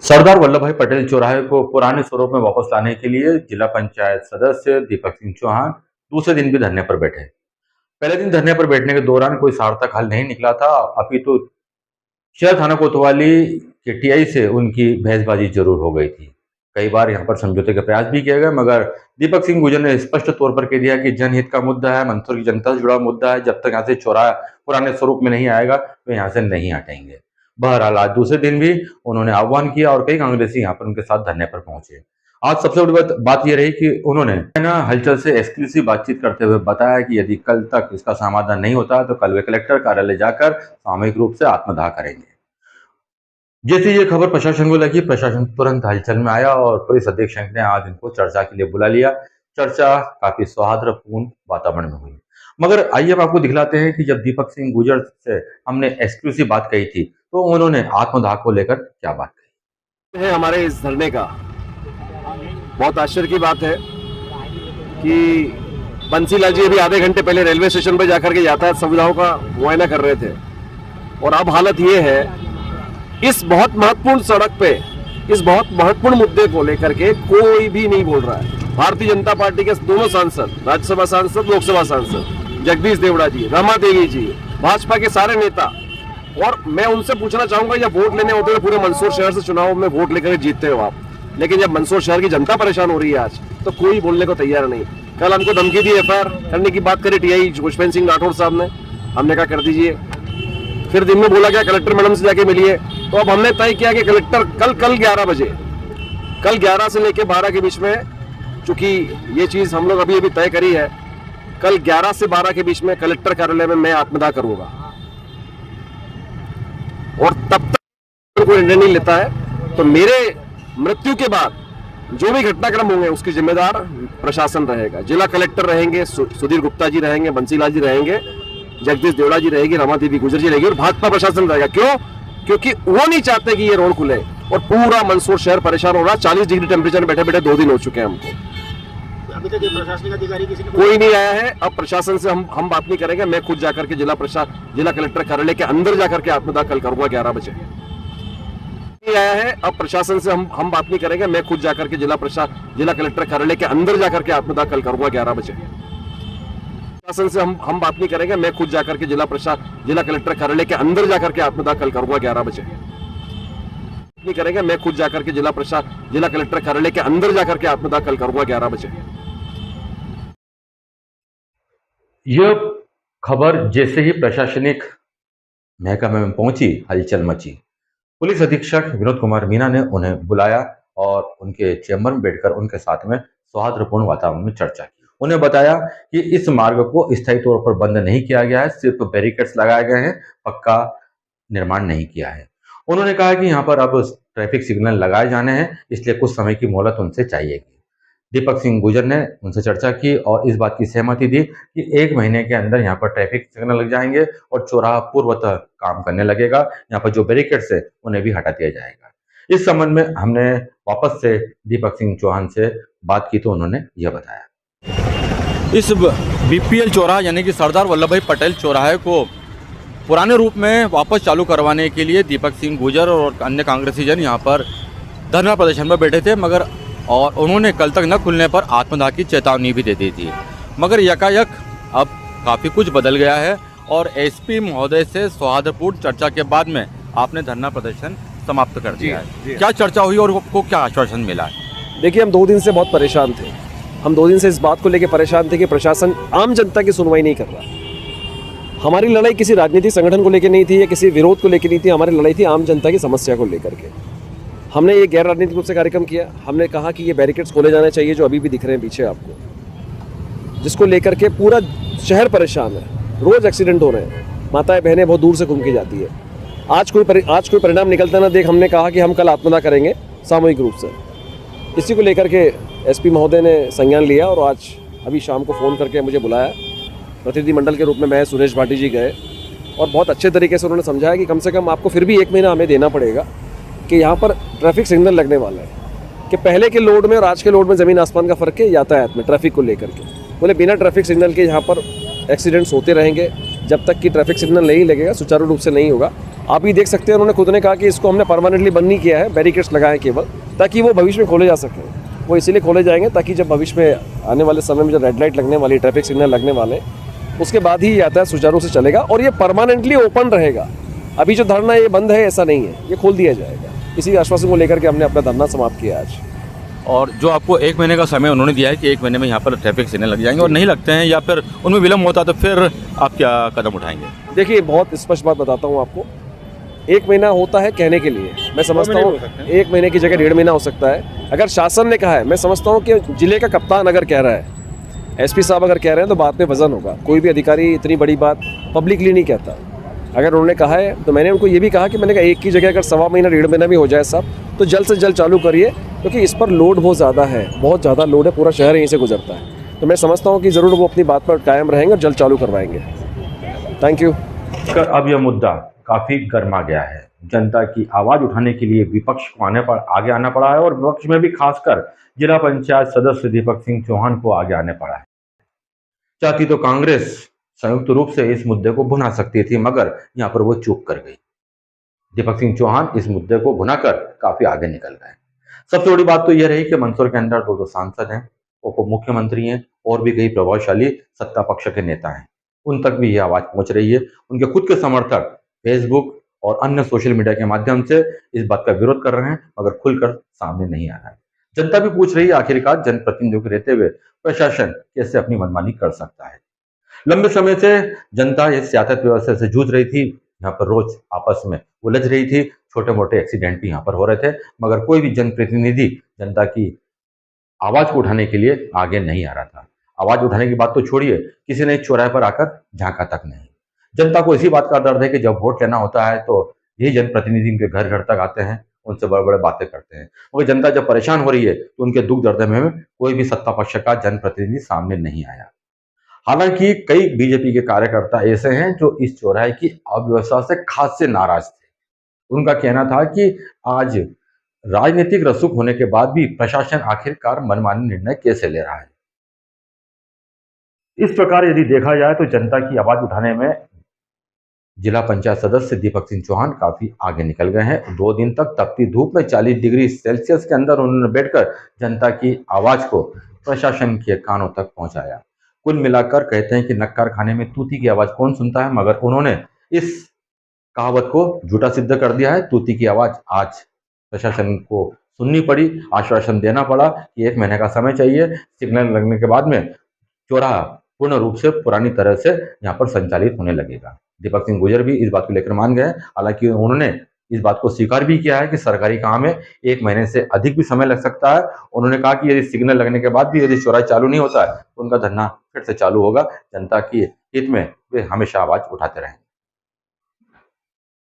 सरदार वल्लभ भाई पटेल चौराहे को पुराने स्वरूप में वापस लाने के लिए जिला पंचायत सदस्य दीपक सिंह चौहान दूसरे दिन भी धरने पर बैठे। पहले दिन धरने पर बैठने के दौरान कोई सार्थक हल नहीं निकला था, अपितु शहर थाना कोतवाली के टीआई से उनकी बहसबाजी जरूर हो गई थी। कई बार यहाँ पर समझौते के प्रयास भी किए गए, मगर दीपक सिंह गुर्जर ने स्पष्ट तौर पर कह दिया कि जनहित का मुद्दा है, मंदसौर की जनता से जुड़ा मुद्दा है। जब तक यहाँ से चौराहा पुराने स्वरूप में नहीं आएगा तो यहाँ से नहीं हटेंगे। बहरहाल आज दूसरे दिन भी उन्होंने आह्वान किया और कई कांग्रेसी यहाँ पर उनके साथ धरने पर पहुंचे। आज सबसे बड़ी बात यह रही कि उन्होंने हलचल से एक्सक्लूसिव बातचीत करते हुए बताया कि यदि कल तक इसका समाधान नहीं होता तो कल वे कलेक्टर कार्यालय जाकर सामूहिक रूप से आत्मदाह करेंगे। जैसे ये खबर प्रशासन को लगी, प्रशासन तुरंत हलचल में आया और पुलिस अधीक्षक ने आज इनको चर्चा के लिए बुला लिया। चर्चा काफी सौहार्दपूर्ण वातावरण में हुई। मगर आइए हम आपको दिखलाते हैं कि जब दीपक सिंह गुर्जर से हमने एक्सक्लूसिव बात कही थी तो उन्होंने आत्मदाह को लेकर क्या बात कही है। हमारे इस धरने का बहुत आश्चर्य की बात है कि बंसीलाल जी अभी आधे घंटे पहले रेलवे स्टेशन पर जाकर के यातायात सुविधाओं का मुआयना कर रहे थे और अब हालत ये है, इस बहुत महत्वपूर्ण सड़क पे इस बहुत महत्वपूर्ण मुद्दे को लेकर के कोई भी नहीं बोल रहा है। भारतीय जनता पार्टी के दोनों सांसद, राज्यसभा सांसद, लोकसभा सांसद, जगदीश देवड़ा जी, रमा देवी जी, भाजपा के सारे नेता, और मैं उनसे पूछना चाहूंगा, जब वोट लेने होते हैं पूरे मंदसौर शहर से चुनाव में वोट लेकर जीतते हो आप, लेकिन जब मंदसौर शहर की जनता परेशान हो रही है आज, तो कोई बोलने को तैयार नहीं। कल हमको धमकी दी एफआईआर करने की बात करी टीआई पुष्पेंद्र सिंह राठौर साहब ने, हमने कहा कर दीजिए। फिर दिन में बोला गया कलेक्टर मैडम से जाके मिलिए, तो अब हमने तय किया कि कलेक्टर कल 11 बजे, कल 11 से लेकर 12 के बीच में, चूंकि ये चीज हम लोग अभी तय करी है, कल 11 से 12 के बीच में कलेक्टर कार्यालय में मैं आत्मदाह करूंगा। और तब तक कोई निर्णय नहीं लेता है तो मेरे मृत्यु के बाद जो भी घटनाक्रम होंगे उसकी जिम्मेदार प्रशासन रहेगा। जिला कलेक्टर रहेंगे, सुधीर गुप्ता जी रहेंगे, बंसीलाल जी रहेंगे, जगदीश देवड़ा जी रहेगी, रमा देवी गुर्जर जी रहेगी और भाजपा प्रशासन रहेगा। क्यों? क्योंकि वो नहीं चाहते कि ये रोड खुले और पूरा मंदसौर शहर परेशान हो रहा है। 40 डिग्री टेम्परेचर में बैठे बैठे 2 दिन हो चुके हैं हमको। अभी तक प्रशासनिक अधिकारी किसी कोई नहीं आया है। अब प्रशासन से हम बात नहीं करेंगे। मैं खुद जाकर के जिला कलेक्टर कार्यालय के अंदर जाकर के आत्मदाह कल करूंगा 11 बजे। नहीं आया है। अब प्रशासन से हम बात नहीं करेंगे। मैं खुद जाकर के जिला कलेक्टर कार्यालय के अंदर जाकर के आत्मदाह कल करूंगा 11 बजे। प्रशासन से हम बात नहीं करेंगे। मैं खुद जाकर के जिला कलेक्टर कार्यालय के अंदर जाकर के आत्मदाह कल करूंगा 11 बजे। नहीं करेंगे। मैं खुद जाकर के जिला कलेक्टर कार्यालय के अंदर जाकर के आत्मदाह कल करूंगा 11 बजे। यह खबर जैसे ही प्रशासनिक महकमे में पहुंची, हलचल मची। पुलिस अधीक्षक विनोद कुमार मीना ने उन्हें बुलाया और उनके चैम्बर में बैठकर उनके साथ में सौहार्दपूर्ण वातावरण में चर्चा की। उन्हें बताया कि इस मार्ग को स्थायी तौर पर बंद नहीं किया गया है, सिर्फ बैरिकेड्स लगाए गए हैं, पक्का निर्माण नहीं किया है। उन्होंने कहा कि यहाँ पर अब ट्रैफिक सिग्नल लगाए जाने हैं, इसलिए कुछ समय की मोहलत उनसे चाहिएगी। दीपक सिंह गुर्जर ने उनसे चर्चा की और इस बात की सहमति दी कि 1 महीने के अंदर यहाँ पर ट्रैफिक सिग्नल लग जाएंगे और चौराहा पूर्वतः काम करने लगेगा। यहाँ पर जो बैरिकेड्स है उन्हें भी हटा दिया जाएगा। इस संबंध में हमने वापस से दीपक सिंह चौहान से बात की तो उन्होंने यह बताया। इस बीपीएल चौराहा यानी कि सरदार वल्लभ भाई पटेल चौराहे को पुराने रूप में वापस चालू करवाने के लिए दीपक सिंह गुर्जर और अन्य कांग्रेसी जन यहाँ पर धरना प्रदर्शन में बैठे थे, मगर और उन्होंने कल तक न खुलने पर आत्मदाह की चेतावनी भी दे दी थी। मगर यकायक अब काफ़ी कुछ बदल गया है और एसपी महोदय से सौहार्दपूर्ण चर्चा के बाद में आपने धरना प्रदर्शन समाप्त कर दिया है। क्या चर्चा हुई और आपको क्या आश्वासन मिला? देखिए, हम 2 दिन से बहुत परेशान थे। हम 2 दिन से इस बात को लेकर परेशान थे कि प्रशासन आम जनता की सुनवाई नहीं कर रहा। हमारी लड़ाई किसी राजनीतिक संगठन को लेकर नहीं थी या किसी विरोध को लेकर नहीं थी। हमारी लड़ाई थी आम जनता की समस्या को लेकर के। हमने ये गैर राजनीतिक रूप से कार्यक्रम किया। हमने कहा कि ये बैरिकेड्स खोले जाने चाहिए जो अभी भी दिख रहे हैं पीछे आपको, जिसको लेकर के पूरा शहर परेशान है। रोज़ एक्सीडेंट हो रहे हैं, माताएं बहनें बहुत दूर से घूम के जाती है। आज कोई परिणाम निकलता ना देख हमने कहा कि हम कल आत्मदाह करेंगे सामूहिक रूप से। इसी को लेकर के एसपी महोदय ने संज्ञान लिया और आज अभी शाम को फ़ोन करके मुझे बुलाया। प्रतिनिधि मंडल के रूप में मैं, सुरेश भाटी जी गए और बहुत अच्छे तरीके से उन्होंने समझाया कि कम से कम आपको फिर भी 1 महीना हमें देना पड़ेगा कि यहाँ पर ट्रैफिक सिग्नल लगने वाला है। कि पहले के लोड में और आज के लोड में ज़मीन आसमान का फ़र्क है यातायात में, ट्रैफिक को लेकर के। बोले बिना ट्रैफिक सिग्नल के यहाँ पर एक्सीडेंट्स होते रहेंगे जब तक कि ट्रैफिक सिग्नल नहीं लगेगा, सुचारू रूप से नहीं होगा। आप ही देख सकते हैं, उन्होंने खुद ने कहा कि इसको हमने परमानेंटली बंद नहीं किया है, बैरिकेड्स लगाए केवल, ताकि वो भविष्य में खोले जा सकें। वो इसीलिए खोले जाएंगे ताकि जब भविष्य में आने वाले समय में जब रेड लाइट लगने वाली, ट्रैफिक सिग्नल लगने वाले, उसके बाद ही यातायात सुचारू से चलेगा और ये परमानेंटली ओपन रहेगा। अभी जो धरना ये बंद है ऐसा नहीं है, ये खोल दिया जाएगा। इसी आश्वासन को लेकर के हमने अपना धरना समाप्त किया आज। और जो आपको 1 महीने का समय उन्होंने दिया है कि 1 महीने में यहाँ पर ट्रैफिक सिग्नल लग जाएंगे और नहीं लगते हैं या फिर उनमें विलम्ब होता है तो फिर आप क्या कदम उठाएंगे? देखिए, बहुत स्पष्ट बात बताता हूँ आपको, 1 महीना होता है कहने के लिए, मैं समझता हूँ 1 महीने की जगह 1.5 महीना हो सकता है। अगर शासन ने कहा है, मैं समझता हूँ कि जिले का कप्तान अगर कह रहा है, एसपी साहब अगर कह रहे हैं तो बात में वजन होगा। कोई भी अधिकारी इतनी बड़ी बात पब्लिकली नहीं कहता। अगर उन्होंने कहा है तो मैंने उनको ये भी कहा कि मैंने कहा 1 की जगह अगर 1.25 महीना 1.5 महीना भी हो जाए साहब, तो जल्द से जल्द चालू करिए, क्योंकि इस पर लोड बहुत ज़्यादा है, बहुत ज़्यादा लोड है, पूरा शहर यहीं से गुजरता है। तो मैं समझता हूँ कि ज़रूर वो अपनी बात पर कायम रहेंगे और जल्द चालू करवाएंगे। Thank you. अब यह मुद्दा काफी गर्मा गया है। जनता की आवाज उठाने के लिए विपक्ष को आगे आना पड़ा है और विपक्ष में भी खासकर जिला पंचायत सदस्य दीपक सिंह चौहान को आगे आने पड़ा है। चाहती तो कांग्रेस संयुक्त रूप से इस मुद्दे को भुना सकती थी, मगर यहाँ पर वो चूक कर गई। दीपक सिंह चौहान इस मुद्दे को भुनाकर काफी आगे निकल गए। सबसे बड़ी बात तो यह रही कि मंदसौर के अंदर 2 सांसद हैं, उप मुख्यमंत्री हैं और भी कई प्रभावशाली सत्ता पक्ष के नेता हैं। उन तक भी यह आवाज पहुंच रही है। उनके खुद के समर्थक फेसबुक और अन्य सोशल मीडिया के माध्यम से इस बात का विरोध कर रहे हैं, मगर खुलकर सामने नहीं आ रहा है। जनता भी पूछ रही है, आखिरकार जनप्रतिनिधियों के रहते हुए प्रशासन कैसे अपनी मनमानी कर सकता है। लंबे समय से जनता इस यातायात व्यवस्था से जूझ रही थी। यहाँ पर रोज आपस में उलझ रही थी, छोटे मोटे एक्सीडेंट भी यहाँ पर हो रहे थे, मगर कोई भी जनप्रतिनिधि जनता की आवाज को उठाने के लिए आगे नहीं आ रहा था। आवाज उठाने की बात तो छोड़िए, किसी ने एक चौराहे पर आकर झांका तक नहीं। जनता को इसी बात का दर्द है कि जब वोट लेना होता है तो यही जनप्रतिनिधि उनके घर घर तक आते हैं, उनसे बड़े बड़े बातें करते हैं। और जनता जब परेशान हो रही है तो उनके दुख दर्द में कोई भी सत्ता पक्ष का जनप्रतिनिधि सामने नहीं आया। हालांकि कई बीजेपी के कार्यकर्ता ऐसे हैं जो इस चौराहे की अव्यवस्था से खास से नाराज थे। उनका कहना था कि आज राजनीतिक रसूख होने के बाद भी प्रशासन आखिरकार मनमानी निर्णय कैसे ले रहा है। इस प्रकार यदि देखा जाए तो जनता की आवाज उठाने में जिला पंचायत सदस्य दीपक सिंह चौहान काफी आगे निकल गए हैं। 2 दिन तक तपती धूप में 40 डिग्री सेल्सियस के अंदर उन्होंने बैठकर जनता की आवाज को प्रशासन के कानों तक पहुंचाया। कुल मिलाकर कहते हैं कि नक्कार खाने में तूती की आवाज कौन सुनता है, मगर उन्होंने इस कहावत को झूठा सिद्ध कर दिया है। तूती की आवाज आज प्रशासन को सुननी पड़ी, आश्वासन देना पड़ा कि 1 महीने का समय चाहिए, सिग्नल लगने के बाद में चौराहा पूर्ण रूप से पुरानी तरह से यहाँ पर संचालित होने लगेगा। दीपक सिंह गुर्जर भी इस बात को लेकर मान गए। हालांकि उन्होंने इस बात को स्वीकार भी किया है कि सरकारी काम में 1 महीने से अधिक भी समय लग सकता है। उन्होंने कहा कि यदि सिग्नल लगने के बाद भी यदि चौराहा चालू नहीं होता है तो उनका धरना फिर से चालू होगा। जनता की हित में वे हमेशा आवाज उठाते रहेंगे।